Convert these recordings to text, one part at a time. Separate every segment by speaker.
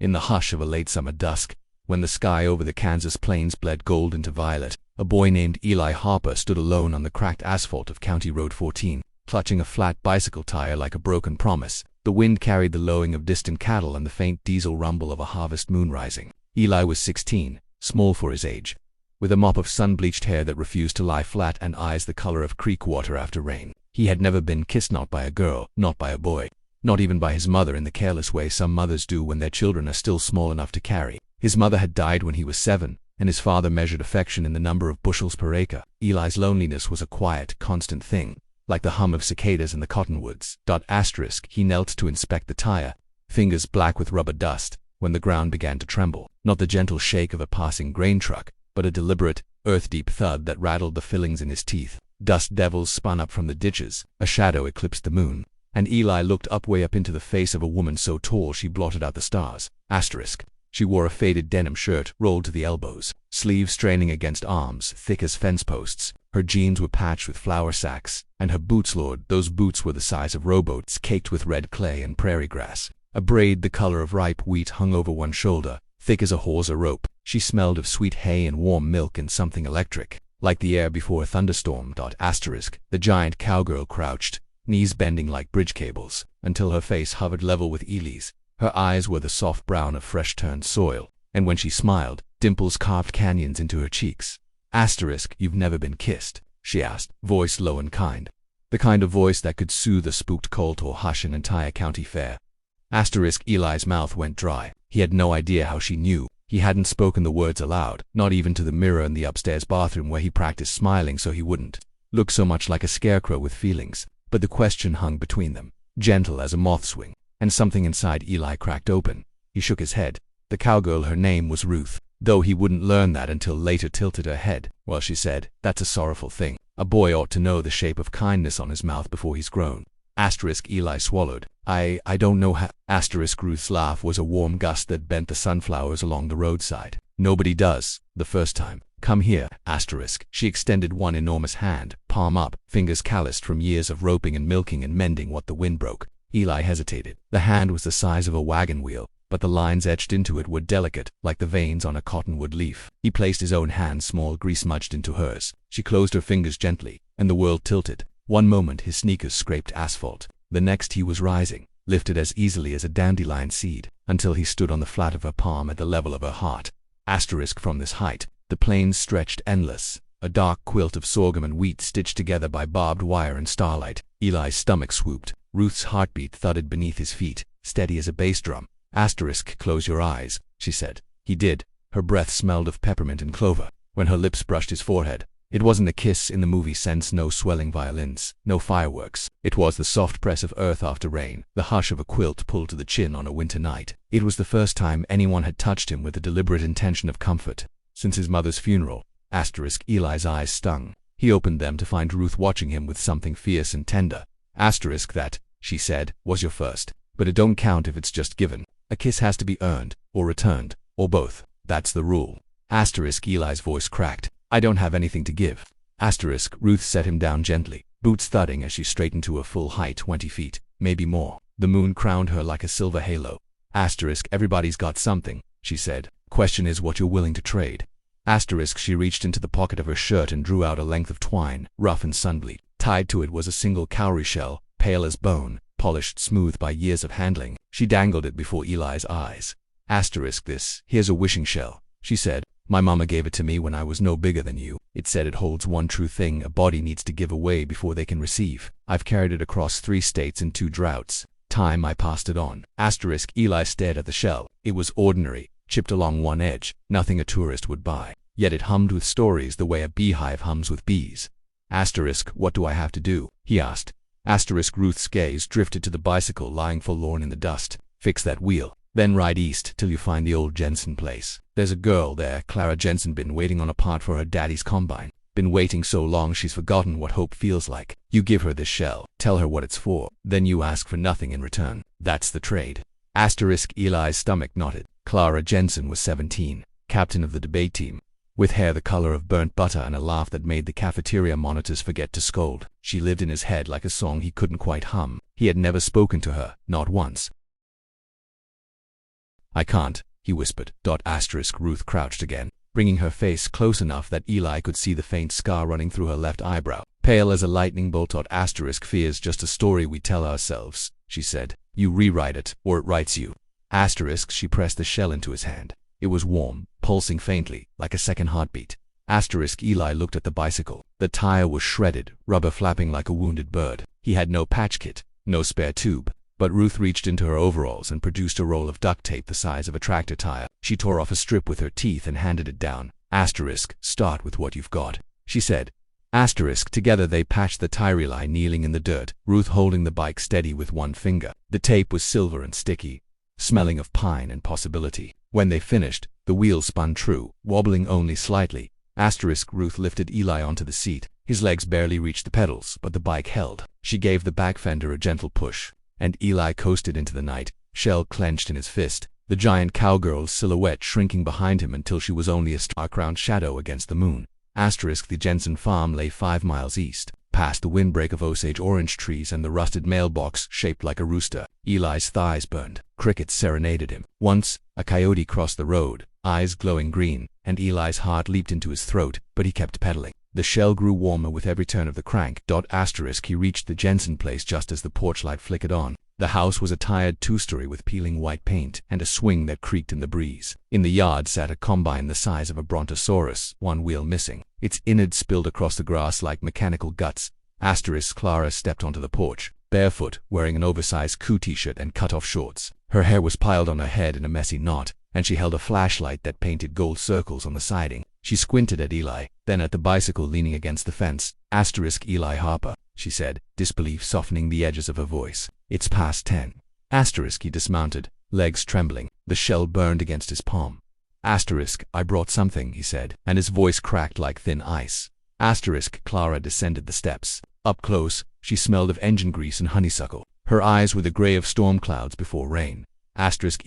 Speaker 1: In the hush of a late summer dusk, when the sky over the Kansas plains bled gold into violet, a boy named Eli Harper stood alone on the cracked asphalt of County Road 14, clutching a flat bicycle tire like a broken promise. The wind carried the lowing of distant cattle and the faint diesel rumble of a harvest moon rising. Eli was 16, small for his age, with a mop of sun-bleached hair that refused to lie flat and eyes the color of creek water after rain. He had never been kissed, not by a girl, not by a boy, not even by his mother in the careless way some mothers do when their children are still small enough to carry. His mother had died when he was 7, and his father measured affection in the number of bushels per acre. Eli's loneliness was a quiet, constant thing, like the hum of cicadas in the cottonwoods. He knelt to inspect the tire, fingers black with rubber dust, when the ground began to tremble. Not the gentle shake of a passing grain truck, but a deliberate, earth-deep thud that rattled the fillings in his teeth. Dust devils spun up from the ditches, a shadow eclipsed the moon, and Eli looked way up into the face of a woman so tall she blotted out the stars. She wore a faded denim shirt rolled to the elbows, sleeves straining against arms thick as fence posts. Her jeans were patched with flour sacks, and her boots, Lord, those boots were the size of rowboats caked with red clay and prairie grass. A braid the color of ripe wheat hung over one shoulder, thick as a hawser rope. She smelled of sweet hay and warm milk and something electric, like the air before a thunderstorm. The giant cowgirl crouched, knees bending like bridge cables, until her face hovered level with Eli's. Her eyes were the soft brown of fresh-turned soil, and when she smiled, dimples carved canyons into her cheeks. You've never been kissed? She asked, voice low and kind. The kind of voice that could soothe a spooked colt or hush an entire county fair. Eli's mouth went dry. He had no idea how she knew. He hadn't spoken the words aloud, not even to the mirror in the upstairs bathroom where he practiced smiling so he wouldn't look so much like a scarecrow with feelings. But the question hung between them, gentle as a moth's wing, and something inside Eli cracked open. He shook his head. The cowgirl, her name was Ruth, though he wouldn't learn that until later. Tilted her head. Well, she said, that's a sorrowful thing. A boy ought to know the shape of kindness on his mouth before he's grown. Eli swallowed. I don't know how. Ruth's laugh was a warm gust that bent the sunflowers along the roadside. Nobody does, the first time. Come here. She extended one enormous hand, palm up, fingers calloused from years of roping and milking and mending what the wind broke. Eli hesitated. The hand was the size of a wagon wheel, but the lines etched into it were delicate, like the veins on a cottonwood leaf. He placed his own hand, small, grease-smudged, into hers. She closed her fingers gently, and the world tilted. One moment his sneakers scraped asphalt. The next he was rising, lifted as easily as a dandelion seed, until he stood on the flat of her palm at the level of her heart. From this height, the plains stretched endless, a dark quilt of sorghum and wheat stitched together by barbed wire and starlight. Eli's stomach swooped. Ruth's heartbeat thudded beneath his feet, steady as a bass drum. Close your eyes, she said. He did. Her breath smelled of peppermint and clover. When her lips brushed his forehead, it wasn't a kiss in the movie sense, no swelling violins, no fireworks. It was the soft press of earth after rain, the hush of a quilt pulled to the chin on a winter night. It was the first time anyone had touched him with a deliberate intention of comfort since his mother's funeral. Eli's eyes stung. He opened them to find Ruth watching him with something fierce and tender. That, she said, was your first. But it don't count if it's just given. A kiss has to be earned, or returned, or both. That's the rule. Eli's voice cracked. I don't have anything to give. Ruth set him down gently, boots thudding as she straightened to her full height, 20 feet, maybe more. The moon crowned her like a silver halo. Everybody's got something, she said. Question is what you're willing to trade. She reached into the pocket of her shirt and drew out a length of twine, rough and sun-bleached. Tied to it was a single cowrie shell, pale as bone, polished smooth by years of handling. She dangled it before Eli's eyes. Here's a wishing shell, she said. My mama gave it to me when I was no bigger than you. It said it holds one true thing a body needs to give away before they can receive. I've carried it across 3 states in 2 droughts. Time I passed it on. Eli stared at the shell. It was ordinary, chipped along one edge, nothing a tourist would buy. Yet it hummed with stories the way a beehive hums with bees. What do I have to do? He asked. Ruth's gaze drifted to the bicycle lying forlorn in the dust. Fix that wheel. Then ride east till you find the old Jensen place. There's a girl there, Clara Jensen, been waiting on a part for her daddy's combine. Been waiting so long she's forgotten what hope feels like. You give her this shell, tell her what it's for, then you ask for nothing in return. That's the trade. Eli's stomach knotted. Clara Jensen was 17, captain of the debate team, with hair the color of burnt butter and a laugh that made the cafeteria monitors forget to scold. She lived in his head like a song he couldn't quite hum. He had never spoken to her, not once. I can't, he whispered. Ruth crouched again, bringing her face close enough that Eli could see the faint scar running through her left eyebrow. Pale as a lightning bolt. Fear's just a story we tell ourselves, she said. You rewrite it, or it writes you. She pressed the shell into his hand. It was warm, pulsing faintly, like a second heartbeat. Eli looked at the bicycle. The tire was shredded, rubber flapping like a wounded bird. He had no patch kit, no spare tube. But Ruth reached into her overalls and produced a roll of duct tape the size of a tractor tire. She tore off a strip with her teeth and handed it down. Start with what you've got, she said. Together they patched the tire. Eli kneeling in the dirt, Ruth holding the bike steady with one finger. The tape was silver and sticky, smelling of pine and possibility. When they finished, the wheels spun true, wobbling only slightly. Ruth lifted Eli onto the seat. His legs barely reached the pedals, but the bike held. She gave the back fender a gentle push, and Eli coasted into the night, shell clenched in his fist, the giant cowgirl's silhouette shrinking behind him until she was only a stark-round shadow against the moon. The Jensen farm lay 5 miles east, past the windbreak of Osage orange trees and the rusted mailbox shaped like a rooster. Eli's thighs burned. Crickets serenaded him. Once, a coyote crossed the road, eyes glowing green, and Eli's heart leaped into his throat, but he kept pedaling. The shell grew warmer with every turn of the crank. He reached the Jensen place just as the porch light flickered on. The house was a tired two-story with peeling white paint and a swing that creaked in the breeze. In the yard sat a combine the size of a brontosaurus, one wheel missing. Its innards spilled across the grass like mechanical guts. Clara stepped onto the porch, barefoot, wearing an oversized crew t-shirt and cut-off shorts. Her hair was piled on her head in a messy knot, and she held a flashlight that painted gold circles on the siding. She squinted at Eli, then at the bicycle leaning against the fence. Eli Harper, she said, disbelief softening the edges of her voice. It's past 10. He dismounted, legs trembling. The shell burned against his palm. I brought something, he said, and his voice cracked like thin ice. Clara descended the steps. Up close, she smelled of engine grease and honeysuckle. Her eyes were the gray of storm clouds before rain.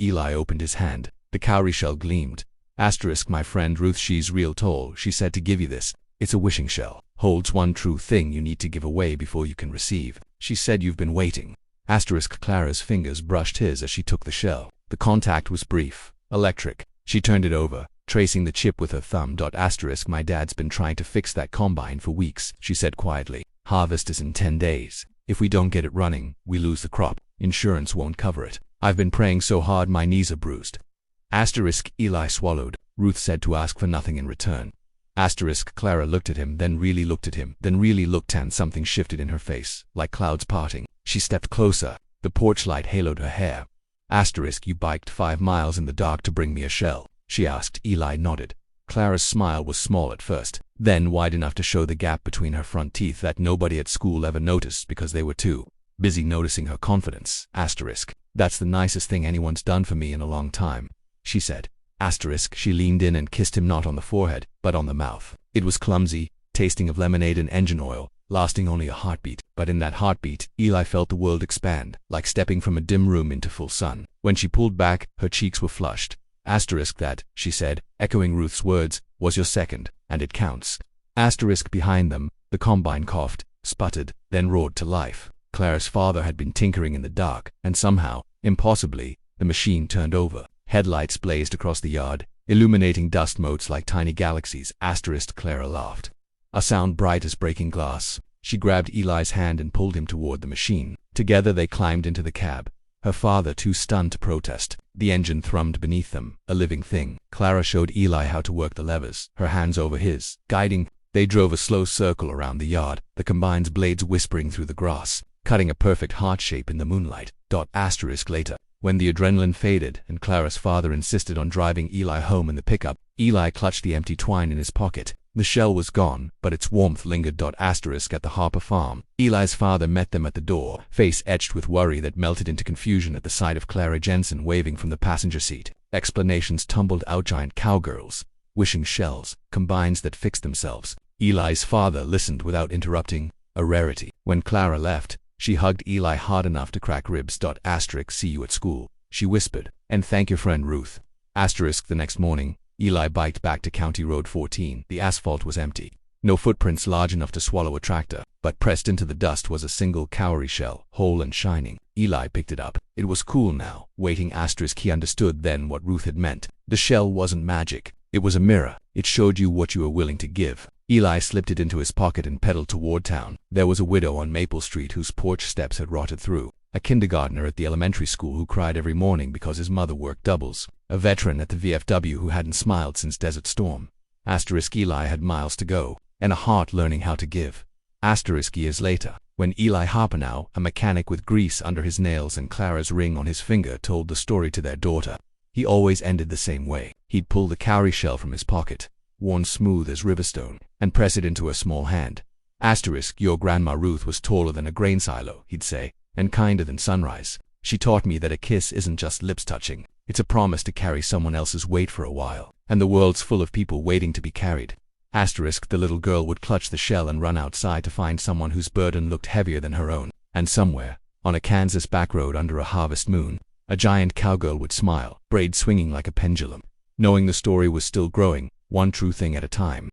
Speaker 1: Eli opened his hand. The cowrie shell gleamed. My friend Ruth, she's real tall, she said to give you this. It's a wishing shell. Holds one true thing you need to give away before you can receive. She said you've been waiting. Clara's fingers brushed his as she took the shell. The contact was brief, electric. She turned it over, tracing the chip with her thumb. My dad's been trying to fix that combine for weeks, she said quietly. Harvest is in 10 days. If we don't get it running, we lose the crop. Insurance won't cover it. I've been praying so hard my knees are bruised. Eli swallowed. Ruth said to ask for nothing in return. Clara looked at him, then really looked at him, then really looked, and something shifted in her face, like clouds parting. She stepped closer. The porch light haloed her hair. You biked 5 miles in the dark to bring me a shell, she asked. Eli nodded. Clara's smile was small at first, then wide enough to show the gap between her front teeth that nobody at school ever noticed because they were too busy noticing her confidence. That's the nicest thing anyone's done for me in a long time, she said. She leaned in and kissed him not on the forehead, but on the mouth. It was clumsy, tasting of lemonade and engine oil, lasting only a heartbeat. But in that heartbeat, Eli felt the world expand, like stepping from a dim room into full sun. When she pulled back, her cheeks were flushed. That, she said, echoing Ruth's words, was your second, and it counts. Behind them, the combine coughed, sputtered, then roared to life. Clara's father had been tinkering in the dark, and somehow, impossibly, the machine turned over. Headlights blazed across the yard, illuminating dust motes like tiny galaxies. Clara laughed. A sound bright as breaking glass. She grabbed Eli's hand and pulled him toward the machine. Together they climbed into the cab, her father too stunned to protest. The engine thrummed beneath them, a living thing. Clara showed Eli how to work the levers, her hands over his, guiding. They drove a slow circle around the yard, the combine's blades whispering through the grass, cutting a perfect heart shape in the moonlight. Later, when the adrenaline faded and Clara's father insisted on driving Eli home in the pickup, Eli clutched the empty twine in his pocket. The shell was gone, but its warmth lingered. At the Harper farm, Eli's father met them at the door, face etched with worry that melted into confusion at the sight of Clara Jensen waving from the passenger seat. Explanations tumbled out: giant cowgirls, wishing shells, combines that fixed themselves. Eli's father listened without interrupting, a rarity. When Clara left, she hugged Eli hard enough to crack ribs. See you at school, she whispered, and thank your friend Ruth. The next morning, Eli biked back to County Road 14. The asphalt was empty. No footprints large enough to swallow a tractor, but pressed into the dust was a single cowrie shell, whole and shining. Eli picked it up. It was cool now, waiting. He understood then what Ruth had meant. The shell wasn't magic. It was a mirror. It showed you what you were willing to give. Eli slipped it into his pocket and pedaled toward town. There was a widow on Maple Street whose porch steps had rotted through. A kindergartner at the elementary school who cried every morning because his mother worked doubles. A veteran at the VFW who hadn't smiled since Desert Storm. Eli had miles to go, and a heart learning how to give. Years later, when Eli Harper, now a mechanic with grease under his nails and Clara's ring on his finger, told the story to their daughter, he always ended the same way. He'd pull the cowrie shell from his pocket, worn smooth as riverstone, and press it into a small hand. Your grandma Ruth was taller than a grain silo, he'd say, and kinder than sunrise. She taught me that a kiss isn't just lips touching. It's a promise to carry someone else's weight for a while, and the world's full of people waiting to be carried. The little girl would clutch the shell and run outside to find someone whose burden looked heavier than her own. And somewhere, on a Kansas back road under a harvest moon, a giant cowgirl would smile, braid swinging like a pendulum. Knowing the story was still growing, one true thing at a time.